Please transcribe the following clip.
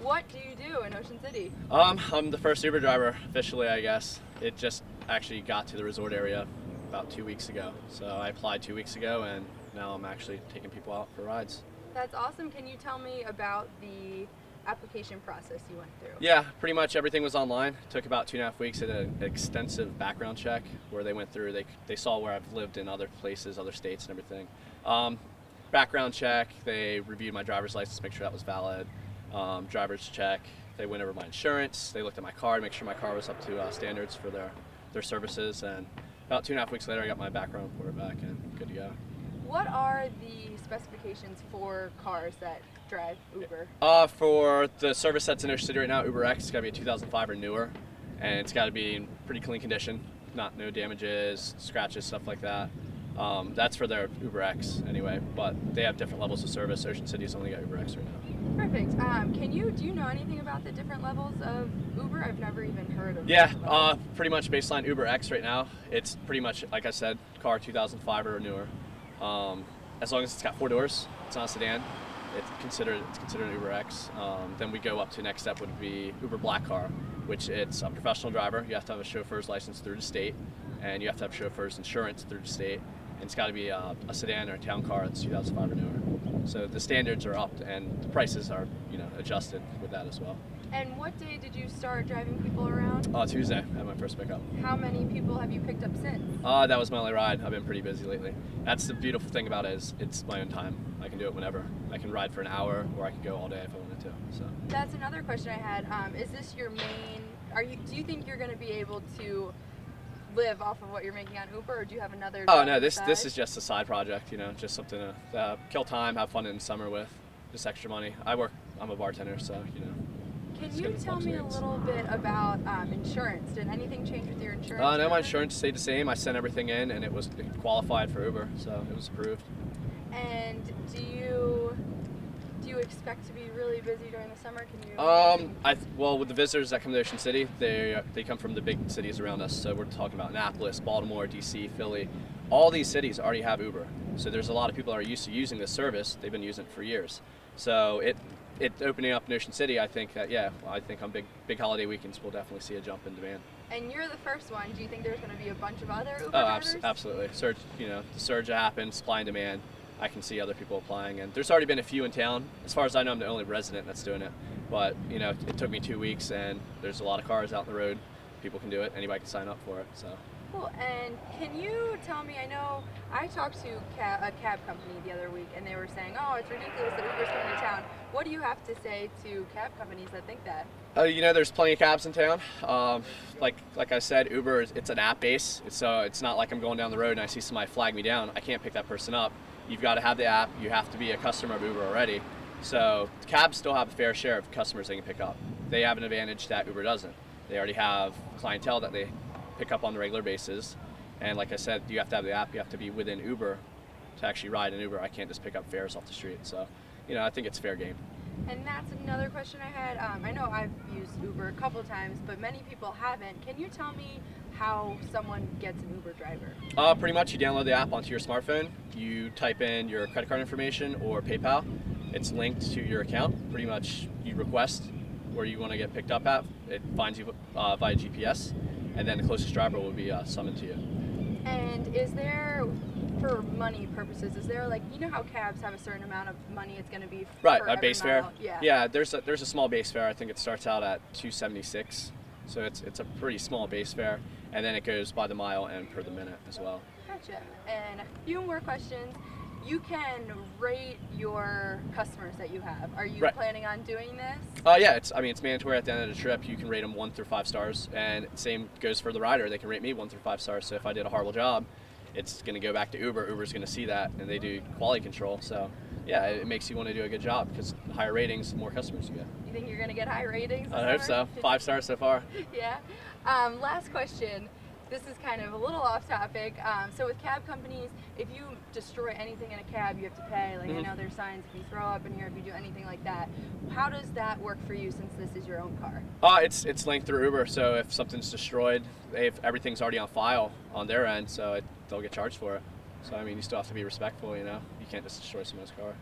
What do you do in Ocean City? I'm the first Uber driver officially, I guess. It just actually got to the resort area about 2 weeks ago. So I applied 2 weeks ago, and now I'm actually taking people out for rides. That's awesome. Can you tell me about the application process you went through? Yeah, pretty much everything was online. It took about 2.5 weeks. It had an extensive background check where they went through, they saw where I've lived in other places, other states and everything. Background check, they reviewed my driver's license, make sure that was valid. Driver's check, they went over my insurance, they looked at my car to make sure my car was up to standards for their services, and about 2.5 weeks later I got my background report back and good to go. What are the specifications for cars that drive Uber? For the service that's in Ocean City right now, Uber X, it's got to be a 2005 or newer, and it's got to be in pretty clean condition, no damages, scratches, stuff like that. That's for their Uber X anyway, but they have different levels of service. Ocean City's only got Uber X right now. Perfect. Do you know anything about the different levels of Uber? I've never even heard of. Yeah, pretty much baseline Uber X right now. It's pretty much, like I said, car 2005 or newer. As long as it's got 4 doors, it's not a sedan. It's considered an Uber X. Then we go up to next step would be Uber Black Car, which it's a professional driver. You have to have a chauffeur's license through the state, and you have to have chauffeur's insurance through the state. And it's got to be a sedan or a town car that's 2005 or newer. So the standards are up, and the prices are adjusted with that as well. And what day did you start driving people around? Tuesday, I had my first pickup. How many people have you picked up since? That was my only ride. I've been pretty busy lately. That's the beautiful thing about it, is it's my own time. I can do it whenever. I can ride for an hour, or I can go all day if I wanted to. So that's another question I had. Is this your main? Do you think you're going to be able to live off of what you're making on Uber, or do you have another job? Oh no, this is just a side project, just something to kill time, have fun in the summer with, just extra money. I'm a bartender, so Can you tell me a little bit about insurance? Did anything change with your insurance? No, my insurance stayed the same. I sent everything in, and it qualified for Uber, so it was approved. And do you expect to be really busy during the summer? Can you? Well, with the visitors that come to Ocean City, they come from the big cities around us. So we're talking about Annapolis, Baltimore, DC, Philly. All these cities already have Uber. So there's a lot of people that are used to using this service. They've been using it for years. So it opening up in Ocean City, I think that I think on big holiday weekends we'll definitely see a jump in demand. And you're the first one. Do you think there's going to be a bunch of other Uber drivers? Absolutely. Surge, the surge happens, supply and demand. I can see other people applying, and there's already been a few in town. As far as I know, I'm the only resident that's doing it. But it took me 2 weeks, and there's a lot of cars out on the road. People can do it. Anybody can sign up for it. So. Cool. And can you tell me? I know I talked to a cab company the other week, and they were saying, "Oh, it's ridiculous that Uber's coming to town." What do you have to say to cab companies that think that? There's plenty of cabs in town. Like I said, Uber it's an app base. So it's not like I'm going down the road and I see somebody flag me down. I can't pick that person up. You've got to have the app. You have to be a customer of Uber already. So cabs still have a fair share of customers they can pick up. They have an advantage that Uber doesn't. They already have clientele that they pick up on a regular basis. And like I said, you have to have the app. You have to be within Uber to actually ride an Uber. I can't just pick up fares off the street. So, I think it's fair game. And that's another question I had. I know I've used Uber a couple of times, but many people haven't. Can you tell me how someone gets an Uber driver? Pretty much you download the app onto your smartphone. You type in your credit card information or PayPal. It's linked to your account. Pretty much you request where you want to get picked up at. It finds you via GPS, and then the closest driver will be summoned to you. And is there, for money purposes, is there how cabs have a certain amount of money it's going to be for right, a every base mile? fare? Yeah. Yeah, there's a small base fare. I think it starts out at $2.76. So it's a pretty small base fare, and then it goes by the mile and per the minute as well. Gotcha. And a few more questions. You can rate your customers that you have. Are you planning on doing this? Yeah, it's mandatory at the end of the trip. You can rate them 1 through 5 stars, and same goes for the rider. They can rate me 1 through 5 stars. So if I did a horrible job, it's going to go back to Uber. Uber's going to see that, and they do quality control. So yeah, it makes you want to do a good job, because higher ratings, the more customers you get. You think you're going to get high ratings? I hope so. 5 stars so far. Yeah. Last question. This is kind of a little off topic. So with cab companies, if you destroy anything in a cab, you have to pay. I know there's signs if you throw up in here, if you do anything like that. How does that work for you, since this is your own car? It's linked through Uber. So if something's destroyed, everything's already on file on their end, so they'll get charged for it. So you still have to be respectful. You can't just destroy someone's car.